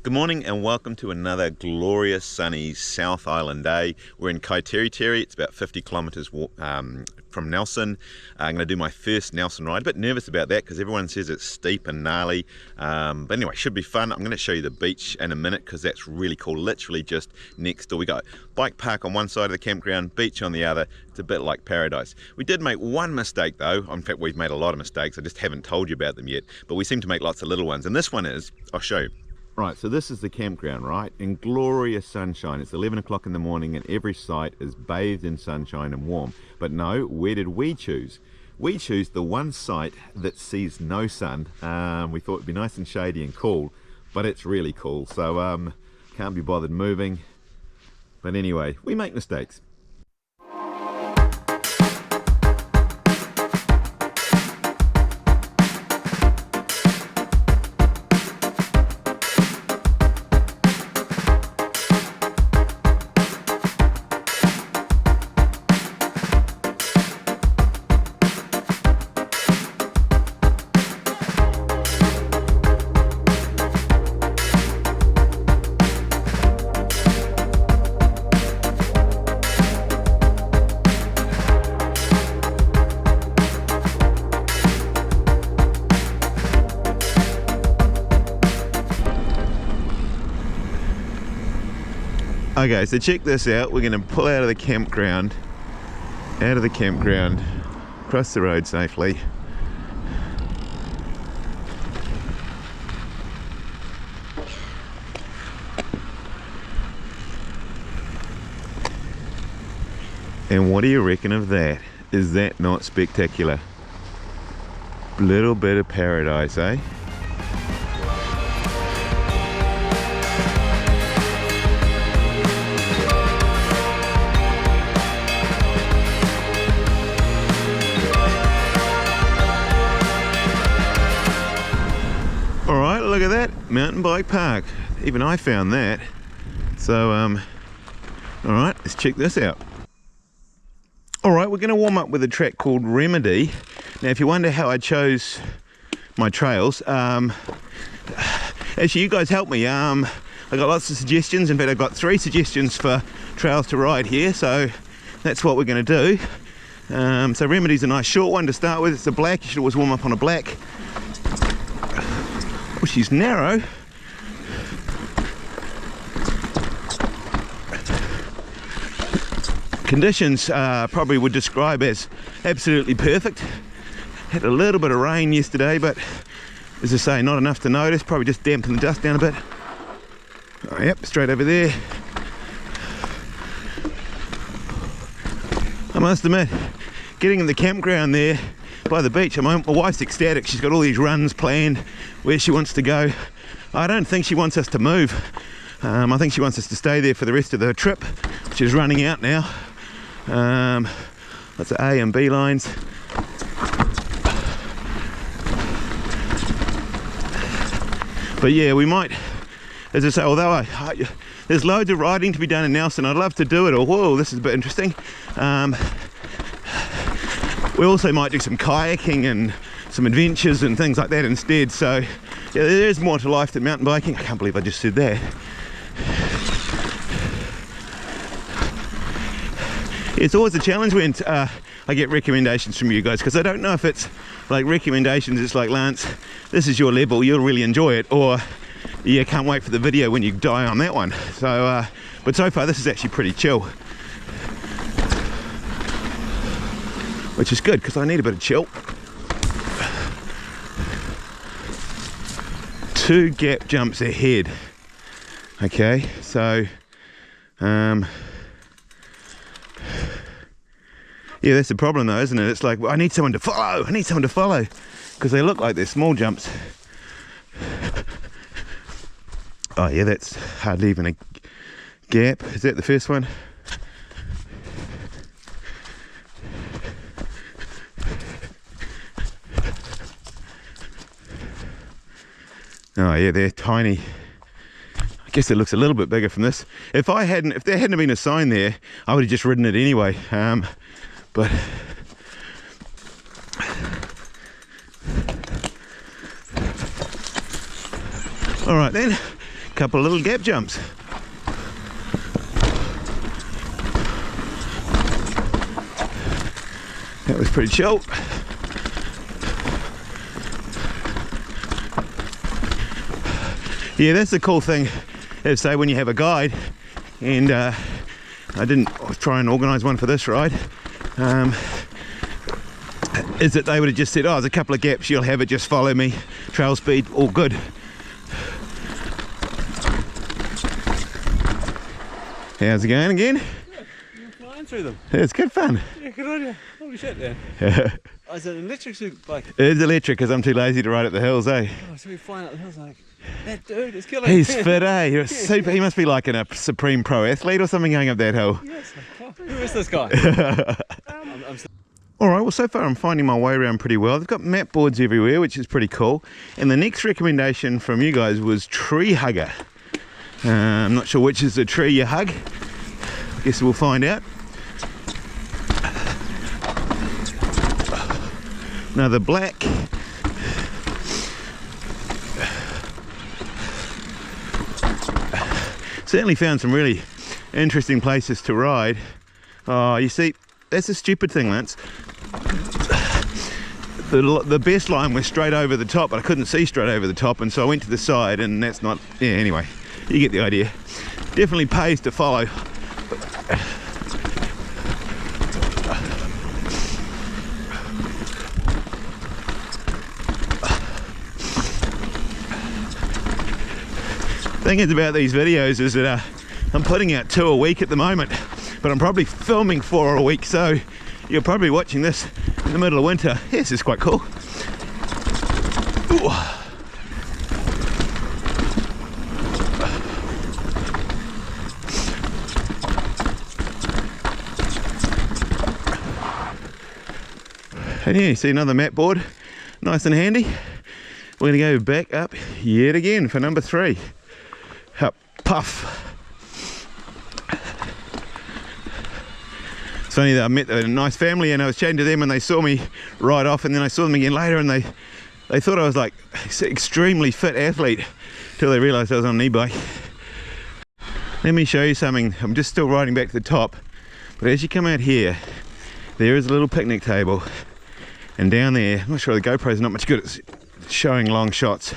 Good morning and welcome to another glorious sunny South Island day. We're in Kaiteriteri. It's about 50 kilometres from Nelson. I'm going to do my first Nelson ride. A bit nervous about that because everyone says it's steep and gnarly. But anyway, should be fun. I'm going to show you the beach in a minute because that's really cool. Literally just next door we go. Bike park on one side of the campground, beach on the other. It's a bit like paradise. We did make one mistake though. In fact, we've made a lot of mistakes. I just haven't told you about them yet. But we seem to make lots of little ones. And this one is, I'll show you. Right, so this is the campground, right? In glorious sunshine. It's 11 o'clock in the morning and every site is bathed in sunshine and warm. But no, where did we choose? We choose the one site that sees no sun. We thought it'd be nice and shady and cool, but it's really cool. So can't be bothered moving. But anyway, we make mistakes. Okay, so check this out. We're going to pull out of the campground, cross the road safely. And what do you reckon of that? Is that not spectacular? Little bit of paradise, eh? Alright, look at that, mountain bike park. Even I found that. So, alright, let's check this out. Alright, we're going to warm up with a track called Remedy. Now, if you wonder how I chose my trails, actually you guys helped me. I got lots of suggestions. In fact, I got 3 suggestions for trails to ride here, so that's what we're going to do. So Remedy's a nice short one to start with. It's a black, you should always warm up on a black. Oh, she's narrow. Conditions probably would describe as absolutely perfect. Had a little bit of rain yesterday, but as I say, not enough to notice. Probably just dampened the dust down a bit. Oh, yep, straight over there. I must admit, getting in the campground there by the beach, my wife's ecstatic. She's got all these runs planned where she wants to go. I don't think she wants us to move. I think she wants us to stay there for the rest of the trip, which is running out now. Lots of A and B lines. But yeah, we might, as I say, although there's loads of riding to be done in Nelson, I'd love to do it. Or whoa, this is a bit interesting. We also might do some kayaking and some adventures and things like that instead. So yeah, there's more to life than mountain biking. I can't believe I just said that. It's always a challenge when I get recommendations from you guys, because I don't know if it's like recommendations, it's like, Lance, this is your level, you'll really enjoy it, or yeah, can't wait for the video when you die on that one. So but so far this is actually pretty chill, which is good because I need a bit of chill. 2 gap jumps ahead. Okay, so yeah, that's the problem though, isn't it? It's like, well, I need someone to follow, because they look like they're small jumps. Oh yeah, that's hardly even a gap. Is that the first one? Oh yeah, they're tiny. I guess it looks a little bit bigger from this. If there hadn't been a sign there, I would have just ridden it anyway. But All right then, couple of little gap jumps. That was pretty chill. Yeah, that's the cool thing, is say when you have a guide, and I was trying to organise one for this ride, is that they would have just said, oh, there's a couple of gaps, you'll have it, just follow me, trail speed, all good. How's it going again? Good. You're flying through them. It's good fun. Yeah, good on you. Holy shit, Dan. Oh, is it an electric bike? It is electric because I'm too lazy to ride up the hills, eh? Oh, so we're flying up the hills like, that dude is killing. He's fit, eh? He's super, he must be like a supreme pro athlete or something going up that hill. Yes. Who is this guy? Alright, well so far I'm finding my way around pretty well. They've got map boards everywhere, which is pretty cool. And the next recommendation from you guys was tree hugger. I'm not sure which is the tree you hug. I guess we'll find out. Another black. Certainly found some really interesting places to ride. Oh, you see, that's a stupid thing, Lance. The best line was straight over the top, but I couldn't see straight over the top, and so I went to the side, and that's not, yeah, anyway, you get the idea. Definitely pays to follow. Thing is about these videos is that I'm putting out 2 a week at the moment, but I'm probably filming 4 a week, so you're probably watching this in the middle of winter. Yes, it's quite cool. Ooh. And yeah, you see another map board, nice and handy. We're going to go back up yet again for number 3. Up Puff. It's funny that I met a nice family and I was chatting to them and they saw me ride off, and then I saw them again later and they thought I was like extremely fit athlete till they realised I was on an e-bike. Let me show you something. I'm just still riding back to the top, but as you come out here, there is a little picnic table, and down there, I'm not sure the GoPro's not much good at showing long shots,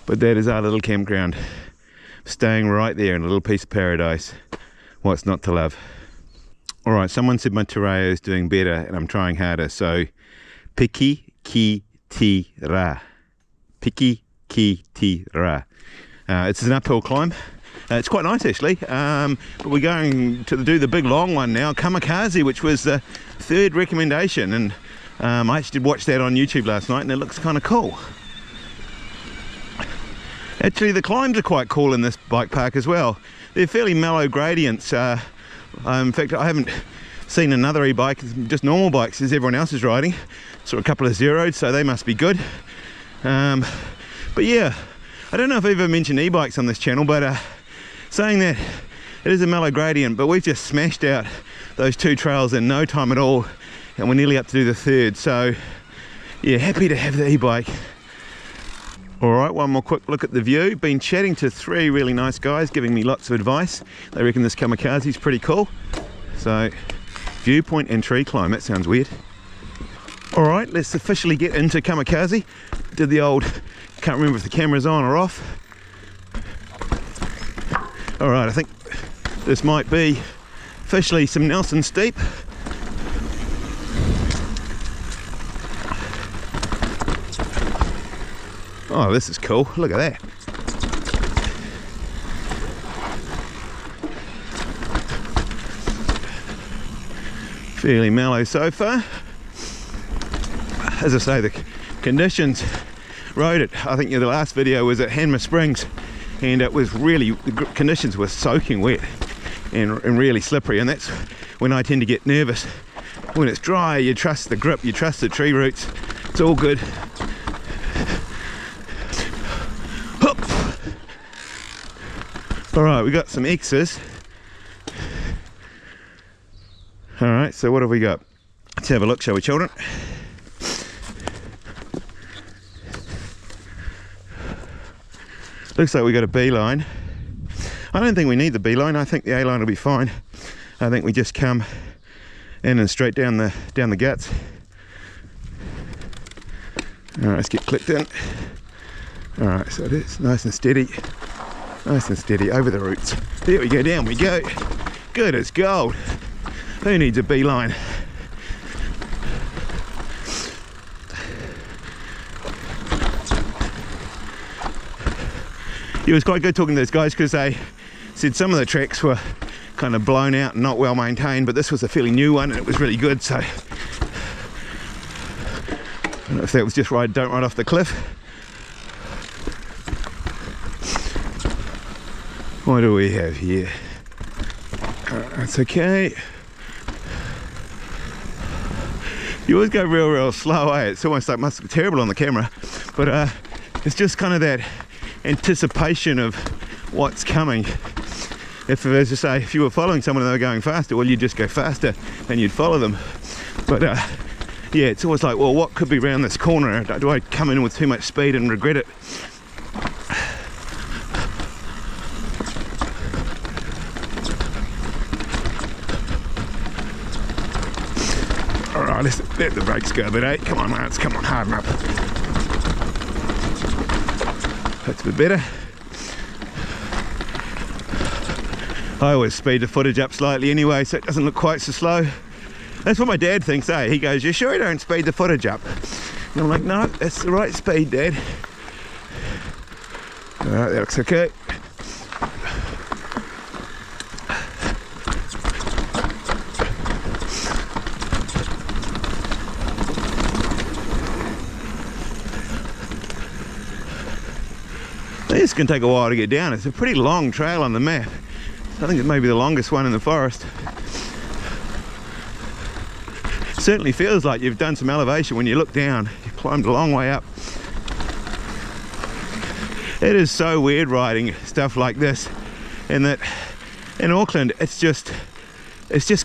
but that is our little campground, staying right there in a little piece of paradise. What's not to love? Alright, someone said my Terreo is doing better and I'm trying harder, so piki ki ti ra. Piki ki ti ra. It's an uphill climb. It's quite nice actually, but we're going to do the big long one now, Kamakazi, which was the 3rd recommendation, and I actually did watch that on YouTube last night and it looks kind of cool. Actually, the climbs are quite cool in this bike park as well. They're fairly mellow gradients. In fact, I haven't seen another e-bike, just normal bikes as everyone else is riding. Saw a couple of zeros, so they must be good. But yeah, I don't know if I've ever mentioned e-bikes on this channel, but saying that, it is a mellow gradient, but we've just smashed out those 2 trails in no time at all, and we're nearly up to do the 3rd, so yeah, happy to have the e-bike. Alright, one more quick look at the view. Been chatting to 3 really nice guys giving me lots of advice. They reckon this Kamakazi is pretty cool. So, viewpoint and tree climb, that sounds weird. Alright, let's officially get into Kamakazi. Did the old, can't remember if the camera's on or off. Alright, I think this might be officially some Nelson steep. Oh, this is cool. Look at that. Fairly mellow so far. As I say, the conditions rode it. I think the last video was at Hanmer Springs, and it was really, the conditions were soaking wet and really slippery, and that's when I tend to get nervous. When it's dry, you trust the grip, you trust the tree roots. It's all good. Alright, we got some X's. Alright, so what have we got? Let's have a look, shall we, children? Looks like we got a beeline. I don't think we need the beeline. I think the A-line will be fine. I think we just come in and straight down the guts. All right, let's get clicked in. All right, so it is nice and steady over the roots. There we go, down we go. Good as gold. Who needs a beeline? It was quite good talking to those guys because they said some of the tracks were kind of blown out and not well maintained, but this was a fairly new one and it was really good. So I don't know if that was just don't ride off the cliff. What do we have here? That's okay. You always go real slow, eh? It's almost like must be terrible on the camera, but it's just kind of that anticipation of what's coming. If, as I say, if you were following someone and they were going faster, well, you'd just go faster and you'd follow them. But yeah, it's always like, well, what could be around this corner? Do I come in with too much speed and regret it? All right, let's let the brakes go a bit, eh? Come on, Lance, come on, harden up. That's a bit better. I always speed the footage up slightly anyway, so it doesn't look quite so slow. That's what my dad thinks, eh? He goes, "You sure you don't speed the footage up?" And I'm like, "No, that's the right speed, Dad." All right, that looks okay. This can take a while to get down. It's a pretty long trail on the map. I think it may be the longest one in the forest. Certainly feels like you've done some elevation when you look down. You've climbed a long way up. It is so weird riding stuff like this, in that in Auckland it's just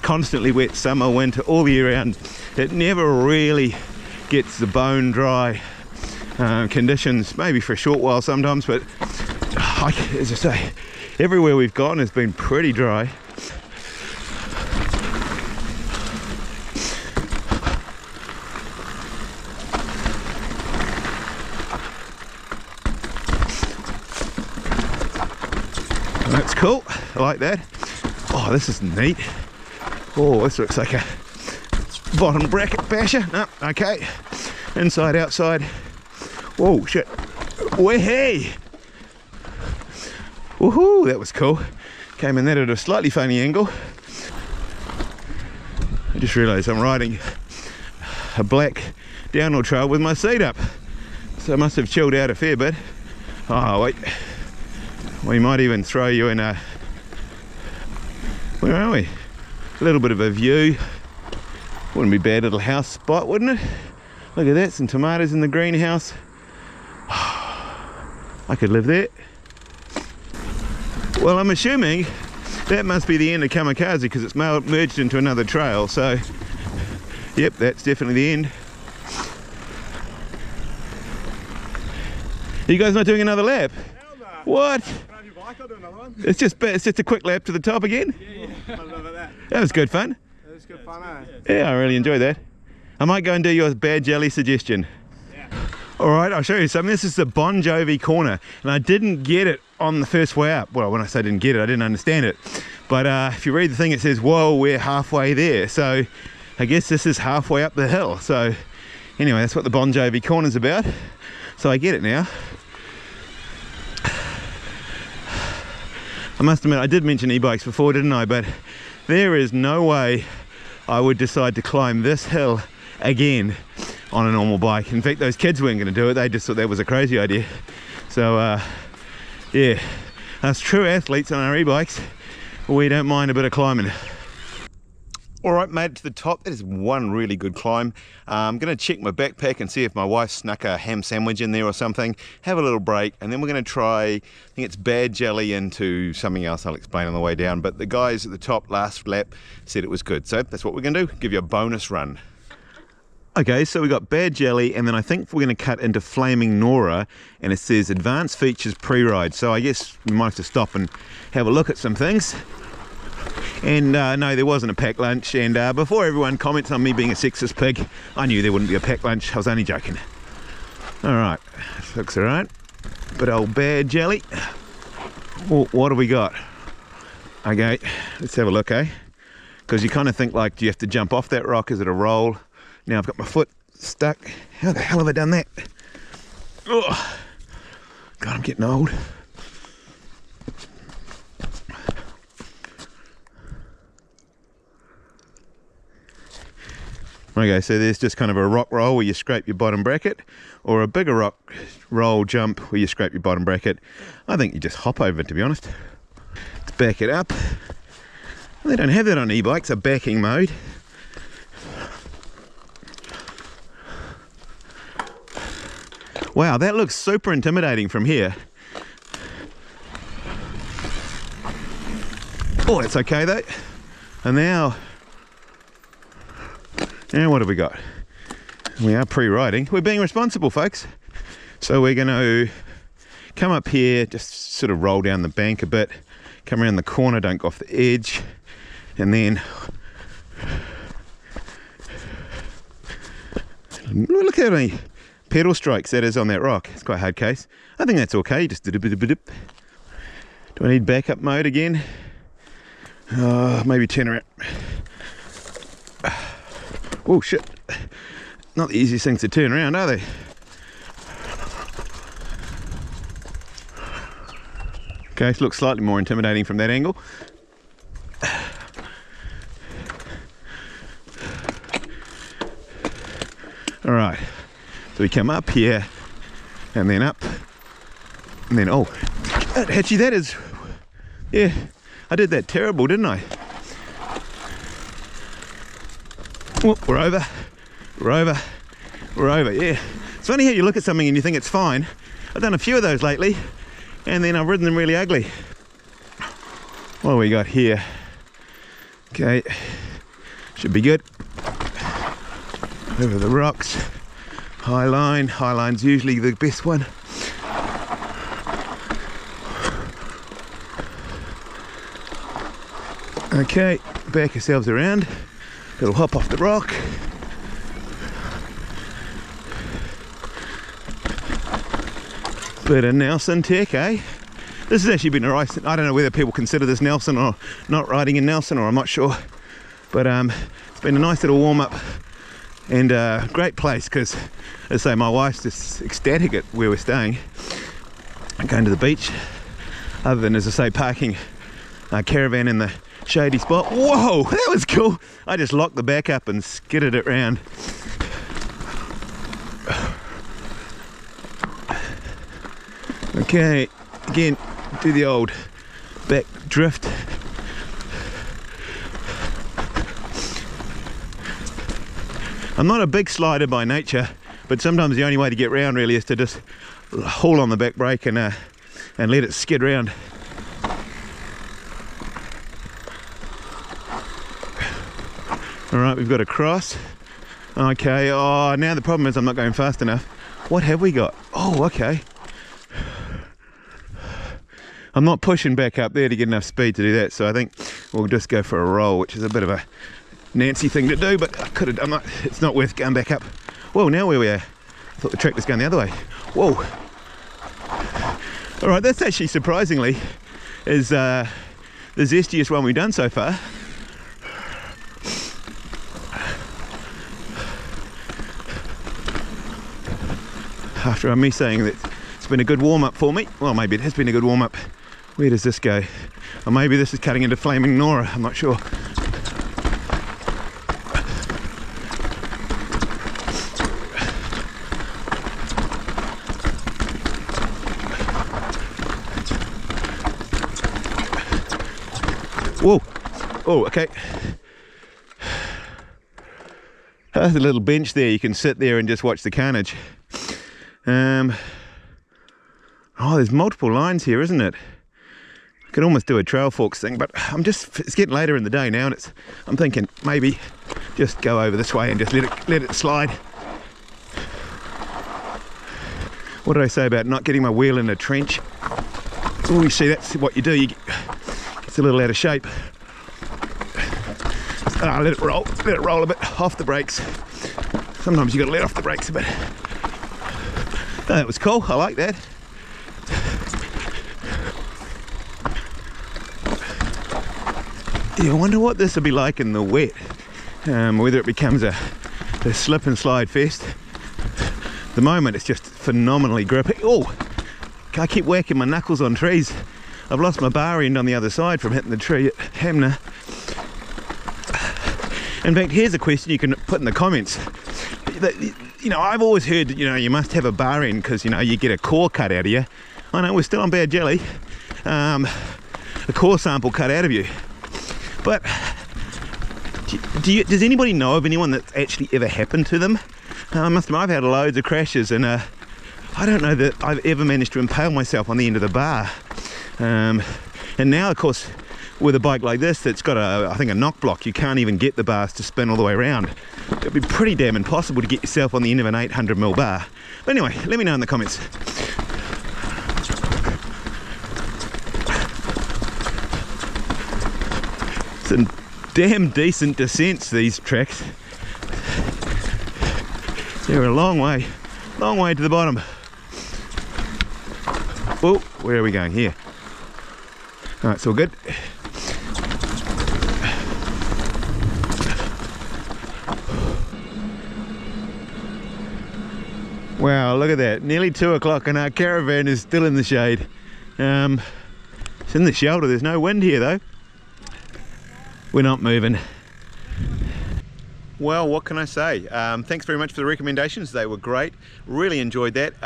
constantly wet, summer, winter, all year round. It never really gets the bone dry conditions, maybe for a short while sometimes, but as I say, everywhere we've gone has been pretty dry. That's cool, I like that. Oh, this is neat. Oh, this looks like a bottom bracket basher. No, okay. Inside, outside. Whoa, shit. Way-hey! Woohoo, that was cool. Came in that at a slightly funny angle. I just realised I'm riding a black downhill trail with my seat up. So I must have chilled out a fair bit. Oh, wait. We might even throw you in a... Where are we? A little bit of a view. Wouldn't be a bad little house spot, wouldn't it? Look at that, some tomatoes in the greenhouse. I could live there. Well, I'm assuming that must be the end of Kamakazi because it's merged into another trail, so yep, that's definitely the end. Are you guys not doing another lap? Hell no. What? Can I have your bike? I'll do another one. It's just a quick lap to the top again? Yeah. I love that. That was good fun. It was good fun, eh? Yeah, I really enjoyed that. I might go and do your bad jelly suggestion. Yeah. Alright, I'll show you something. This is the Bon Jovi corner, and I didn't get it on the first way up. Well, when I say didn't get it, I didn't understand it. But if you read the thing, it says, whoa, we're halfway there. So I guess this is halfway up the hill. So anyway, that's what the Bon Jovi corner's about. So I get it now. I must admit, I did mention e-bikes before, didn't I? But there is no way I would decide to climb this hill again on a normal bike. In fact, those kids weren't going to do it. They just thought that was a crazy idea. So yeah, us true athletes on our e-bikes, we don't mind a bit of climbing. All right, made it to the top. That is one really good climb. I'm going to check my backpack and see if my wife snuck a ham sandwich in there or something, have a little break, and then we're going to try, I think it's bad jelly into something else I'll explain on the way down. But the guys at the top last lap said it was good. So that's what we're going to do, give you a bonus run. Okay, so we got bad jelly, and then I think we're going to cut into Flaming Nora, and it says advanced features pre-ride. So I guess we might have to stop and have a look at some things. And no, there wasn't a packed lunch. And before everyone comments on me being a sexist pig, I knew there wouldn't be a packed lunch. I was only joking. All right, looks all right. But old bad jelly. Well, what do we got? Okay, let's have a look, eh? Because you kind of think like, do you have to jump off that rock? Is it a roll? Now I've got my foot stuck. How the hell have I done that? Oh, God, I'm getting old. Okay, so there's just kind of a rock roll where you scrape your bottom bracket, or a bigger rock roll jump where you scrape your bottom bracket. I think you just hop over, to be honest. Let's back it up. They don't have that on e-bikes, a backing mode. Wow, that looks super intimidating from here. Oh, it's okay though. And now what have we got? We are pre-riding. We're being responsible, folks. So we're going to come up here, just sort of roll down the bank a bit, come around the corner, don't go off the edge, and then look how many pedal strikes that is on that rock. It's quite a hard case. I think that's okay. Just did a bit. Do I need backup mode again? Maybe turn around. Oh shit. Not the easiest things to turn around, are they? Okay, it looks slightly more intimidating from that angle. All right, so we come up here and then up and then, oh, actually that is, yeah, I did that terrible, didn't I? Oh, we're over, yeah. It's funny how you look at something and you think it's fine. I've done a few of those lately and then I've ridden them really ugly. What do we got here? Okay, should be good. Over the rocks, high line's usually the best one. Okay, back ourselves around, it'll hop off the rock. Bit of Nelson tech, eh? This has actually been a nice, I don't know whether people consider this Nelson or not riding in Nelson, or I'm not sure, but it's been a nice little warm up. And great place, because as I say, my wife's just ecstatic at where we're staying. I'm going to the beach, other than, as I say, parking a caravan in the shady spot. Whoa, that was cool. I just locked the back up and skidded it round. Okay, again, do the old back drift. I'm not a big slider by nature, but sometimes the only way to get round really is to just haul on the back brake and let it skid round. All right, we've got a cross. Okay, oh, now the problem is I'm not going fast enough. What have we got? Oh, okay. I'm not pushing back up there to get enough speed to do that, so I think we'll just go for a roll, which is a bit of a Nancy thing to do, but I could have done that. It's not worth going back up. Whoa, now where we are. I thought the track was going the other way. Whoa. All right, that's actually surprisingly is the zestiest one we've done so far. After me saying that it's been a good warm-up for me. Well, maybe it has been a good warm-up. Where does this go? Or maybe this is cutting into Flaming Nora, I'm not sure. Whoa, oh, okay. There's a little bench there, you can sit there and just watch the carnage. Oh, there's multiple lines here, isn't it? I could almost do a trail forks thing, but it's getting later in the day now, and I'm thinking maybe just go over this way and just let it slide. What did I say about not getting my wheel in a trench? Oh, you see, that's what you do. It's a little out of shape. Let it roll a bit off the brakes. Sometimes you got to let off the brakes a bit. Oh, that was cool. I like that. Yeah, I wonder what this will be like in the wet. Whether it becomes a slip and slide fest. At the moment it's just phenomenally grippy. Oh, I keep whacking my knuckles on trees. I've lost my bar end on the other side from hitting the tree at Hamner. In fact, here's a question you can put in the comments. You know, I've always heard that, you know, you must have a bar end because, you know, you get a core cut out of you. I know we're still on bad jelly. A core sample cut out of you. But does anybody know of anyone that's actually ever happened to them? I must admit, I've had loads of crashes, and I don't know that I've ever managed to impale myself on the end of the bar. And now, of course, with a bike like this that's got I think a knock block, you can't even get the bars to spin all the way around. It'd be pretty damn impossible to get yourself on the end of an 800mm bar. But anyway, let me know in the comments. Some damn decent descents, these tracks. They're a long way to the bottom. Oh, where are we going here? Alright, it's all good. Wow, look at that. Nearly 2 o'clock and our caravan is still in the shade. It's in the shelter, there's no wind here though. We're not moving. Well, what can I say? Thanks very much for the recommendations. They were great. Really enjoyed that.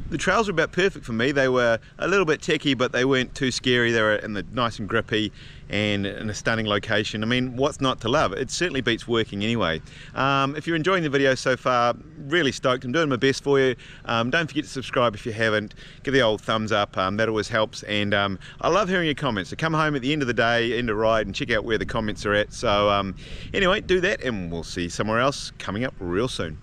The trails were about perfect for me. They were a little bit techy, but they weren't too scary. They were nice and grippy and in a stunning location. I mean, what's not to love? It certainly beats working anyway. If you're enjoying the video so far, really stoked. I'm doing my best for you. Don't forget to subscribe if you haven't. Give the old thumbs up. That always helps. And I love hearing your comments. So come home at the end of the day, end of ride, and check out where the comments are at. So anyway, do that, and we'll see you somewhere else coming up real soon.